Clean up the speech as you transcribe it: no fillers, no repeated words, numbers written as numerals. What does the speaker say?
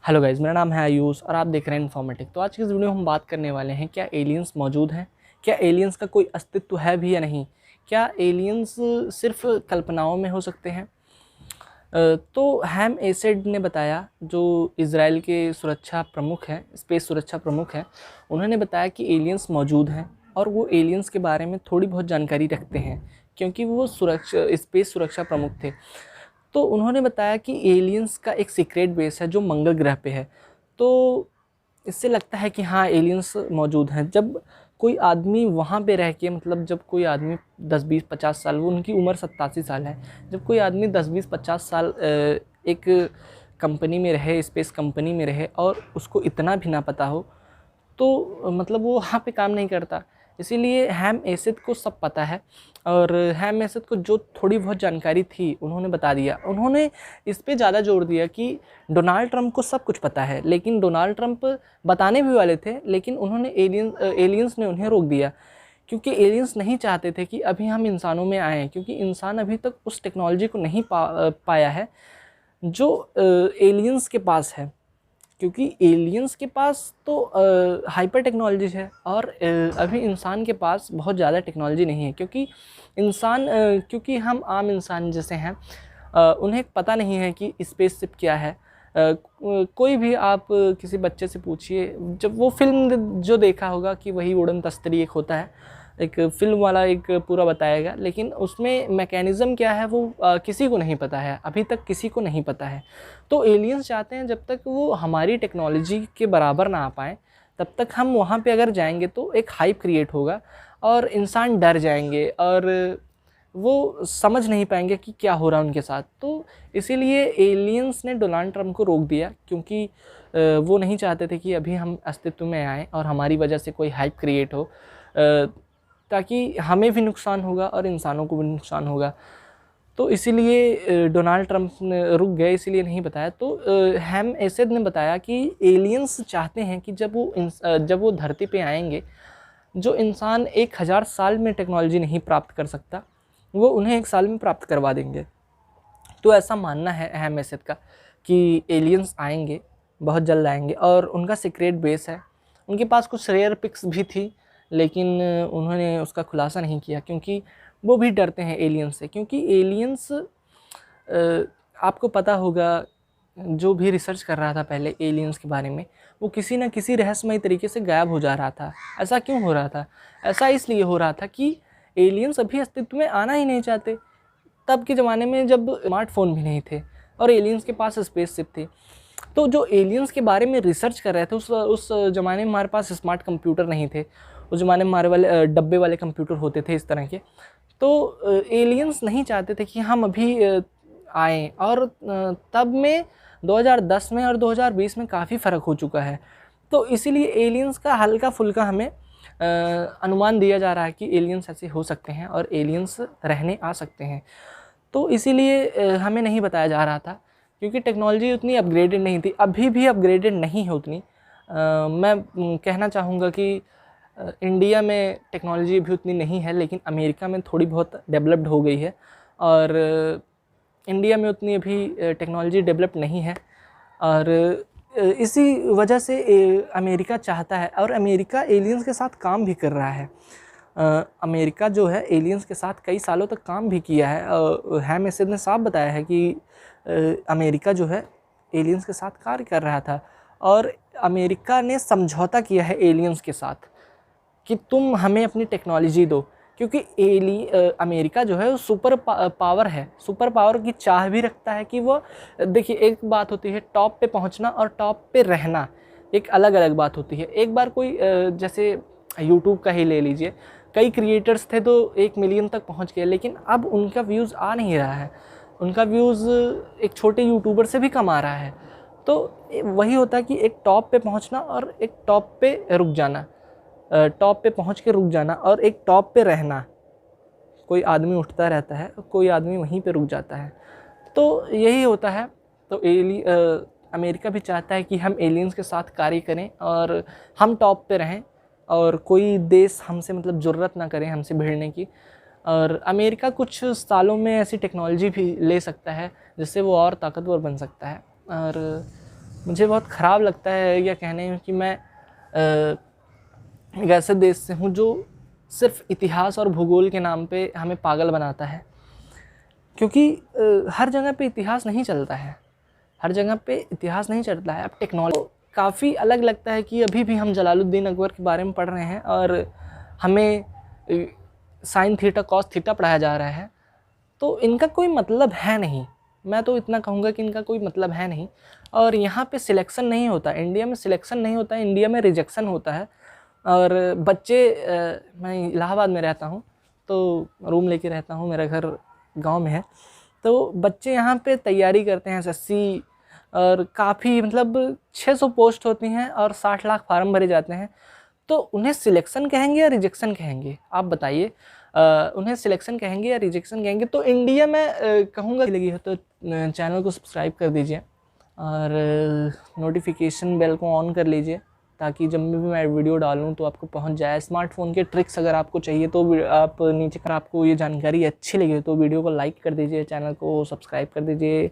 Hello guys, मेरा नाम है आयुष और आप देख रहे हैं इन्फॉर्मेटिक। तो आज की इस वीडियो में हम बात करने वाले हैं, क्या एलियंस मौजूद हैं, क्या एलियंस का कोई अस्तित्व है भी या नहीं, क्या एलियंस सिर्फ कल्पनाओं में हो सकते हैं। तो हैम एसेड ने बताया, जो इज़राइल के सुरक्षा प्रमुख हैं, स्पेस सुरक्षा प्रमुख हैं, उन्होंने बताया कि एलियंस मौजूद हैं और वो एलियंस के बारे में थोड़ी बहुत जानकारी रखते हैं क्योंकि वो स्पेस सुरक्षा प्रमुख थे। तो उन्होंने बताया कि एलियंस का एक सीक्रेट बेस है जो मंगल ग्रह पे है। तो इससे लगता है कि हाँ, एलियंस मौजूद हैं। जब कोई आदमी वहाँ पे रह के, मतलब जब कोई आदमी 10-20-50 साल, वो उनकी उम्र 87 साल है, जब कोई आदमी 10-20-50 साल एक कंपनी में रहे, स्पेस कंपनी में रहे और उसको इतना भी ना पता हो, तो मतलब वो वहाँ पे काम नहीं करता। इसीलिए हैम एसेड को सब पता है और हैम एसेड को जो थोड़ी बहुत जानकारी थी उन्होंने बता दिया। उन्होंने इस पे ज़्यादा जोर दिया कि डोनाल्ड ट्रंप को सब कुछ पता है, लेकिन डोनाल्ड ट्रंप बताने भी वाले थे, लेकिन उन्होंने एलियंस ने उन्हें रोक दिया क्योंकि एलियंस नहीं चाहते थे कि अभी हम इंसानों में आएँ, क्योंकि इंसान अभी तक उस टेक्नोलॉजी को नहीं पाया है जो एलियंस के पास है। क्योंकि एलियंस के पास तो हाइपर टेक्नोलॉजी है और अभी इंसान के पास बहुत ज़्यादा टेक्नोलॉजी नहीं है, क्योंकि क्योंकि हम आम इंसान जैसे हैं, उन्हें पता नहीं है कि स्पेसशिप क्या है। कोई भी आप किसी बच्चे से पूछिए, जब वो फिल्म जो देखा होगा कि वही उड़न तस्तरी एक होता है, एक फिल्म वाला एक पूरा बताएगा, लेकिन उसमें मैकेनिज़्म क्या है वो किसी को नहीं पता है, अभी तक किसी को नहीं पता है। तो एलियंस चाहते हैं जब तक वो हमारी टेक्नोलॉजी के बराबर ना आ पाएँ, तब तक हम वहाँ पे अगर जाएंगे तो एक हाइप क्रिएट होगा और इंसान डर जाएंगे और वो समझ नहीं पाएंगे कि क्या हो रहा है उनके साथ। तो इसीलिए एलियंस ने डोनाल्ड ट्रंप को रोक दिया, क्योंकि वो नहीं चाहते थे कि अभी हम अस्तित्व में आएँ और हमारी वजह से कोई हाइप क्रिएट हो, ताकि हमें भी नुकसान होगा और इंसानों को भी नुकसान होगा। तो इसीलिए डोनाल्ड ट्रंप ने रुक गए, इसीलिए नहीं बताया। तो हैम एसेड ने बताया कि एलियंस चाहते हैं कि जब वो धरती पे आएंगे, जो इंसान 1000 साल में टेक्नोलॉजी नहीं प्राप्त कर सकता, वो उन्हें 1 साल में प्राप्त करवा देंगे। तो ऐसा मानना है हैम एसेड का कि एलियंस आएंगे, बहुत जल्द आएंगे और उनका सीक्रेट बेस है। उनके पास कुछ रेयर पिक्स भी थी, लेकिन उन्होंने उसका खुलासा नहीं किया क्योंकि वो भी डरते हैं एलियंस से। क्योंकि एलियंस, आपको पता होगा, जो भी रिसर्च कर रहा था पहले एलियंस के बारे में, वो किसी न किसी रहस्यमय तरीके से गायब हो जा रहा था। ऐसा क्यों हो रहा था? ऐसा इसलिए हो रहा था कि एलियंस अभी अस्तित्व में आना ही नहीं चाहते। तब के ज़माने में जब स्मार्टफोन भी नहीं थे और एलियंस के पास स्पेसशिप थी, तो जो एलियंस के बारे में रिसर्च कर रहे थे, उस ज़माने में हमारे पास स्मार्ट कंप्यूटर नहीं थे। उस ज़माने में हमारे वाले डब्बे वाले कंप्यूटर होते थे इस तरह के। तो एलियंस नहीं चाहते थे कि हम अभी आएँ, और तब में 2010 में और 2020 में काफ़ी फ़र्क हो चुका है। तो इसीलिए एलियंस का हल्का-फुल्का हमें अनुमान दिया जा रहा है कि एलियंस ऐसे हो सकते हैं और एलियंस रहने आ सकते हैं। तो इसीलिए हमें नहीं बताया जा रहा था, क्योंकि टेक्नोलॉजी उतनी अपग्रेडेड नहीं थी, अभी भी अपग्रेडेड नहीं है उतनी। मैं कहना चाहूँगा कि इंडिया में टेक्नोलॉजी भी उतनी नहीं है, लेकिन अमेरिका में थोड़ी बहुत डेवलप्ड हो गई है और इंडिया में उतनी अभी टेक्नोलॉजी डेवलप नहीं है। और इसी वजह से अमेरिका चाहता है, और अमेरिका एलियंस के साथ काम भी कर रहा है। अमेरिका जो है एलियंस के साथ कई सालों तक काम भी किया है। हैम एसेड ने साफ बताया है कि अमेरिका जो है एलियंस के साथ कार्य कर रहा था और अमेरिका ने समझौता किया है एलियंस के साथ कि तुम हमें अपनी टेक्नोलॉजी दो, क्योंकि अमेरिका जो है वो सुपर पावर है, सुपर पावर की चाह भी रखता है कि वो, देखिए एक बात होती है टॉप पे पहुंचना और टॉप पे रहना, एक अलग अलग बात होती है। एक बार कोई जैसे यूट्यूब का ही ले लीजिए, कई क्रिएटर्स थे तो 1 मिलियन तक पहुंच गए, लेकिन अब उनका व्यूज़ आ नहीं रहा है, उनका व्यूज़ एक छोटे यूट्यूबर से भी कम आ रहा है। तो वही होता है कि एक टॉप पे पहुंचना और एक टॉप पे रुक जाना, टॉप पे पहुंच के रुक जाना और एक टॉप पे रहना। कोई आदमी उठता रहता है, कोई आदमी वहीं पे रुक जाता है, तो यही होता है। तो अमेरिका भी चाहता है कि हम एलियंस के साथ कार्य करें और हम टॉप पे रहें और कोई देश हमसे मतलब ज़रूरत ना करें हमसे भिड़ने की। और अमेरिका कुछ सालों में ऐसी टेक्नोलॉजी भी ले सकता है जिससे वो और ताकतवर बन सकता है। और मुझे बहुत ख़राब लगता है यह कहने में कि मैं एक ऐसे देश से हूँ जो सिर्फ इतिहास और भूगोल के नाम पे हमें पागल बनाता है, क्योंकि हर जगह पे इतिहास नहीं चलता है, हर जगह पे इतिहास नहीं चलता है। अब टेक्नोलॉजी काफ़ी अलग लगता है कि अभी भी हम जलालुद्दीन अकबर के बारे में पढ़ रहे हैं और हमें साइन थीटा कॉस थीटा पढ़ाया जा रहा है, तो इनका कोई मतलब है नहीं। मैं तो इतना कहूँगा कि इनका कोई मतलब है नहीं। और यहाँ पे सिलेक्शन नहीं होता, इंडिया में सिलेक्शन नहीं होता है, इंडिया में रिजेक्शन होता है। और बच्चे मैं इलाहाबाद में रहता हूँ, तो रूम लेके रहता हूँ, मेरा घर गांव में है। तो बच्चे यहाँ पे तैयारी करते हैं एसएससी, और काफ़ी मतलब 600 पोस्ट होती हैं और 60 लाख फार्म भरे जाते हैं। तो उन्हें सिलेक्शन कहेंगे या रिजेक्शन कहेंगे, आप बताइए। उन्हें सिलेक्शन कहेंगे या रिजेक्शन कहेंगे? तो इंडिया में कहूँगा लगी हो तो चैनल को सब्सक्राइब कर दीजिए और नोटिफिकेशन बेल को ऑन कर लीजिए, ताकि जब भी मैं वीडियो डालूँ तो आपको पहुंच जाए। स्मार्टफोन के ट्रिक्स अगर आपको चाहिए तो आप नीचे, अगर आपको ये जानकारी अच्छी लगी तो वीडियो को लाइक कर दीजिए, चैनल को सब्सक्राइब कर दीजिए।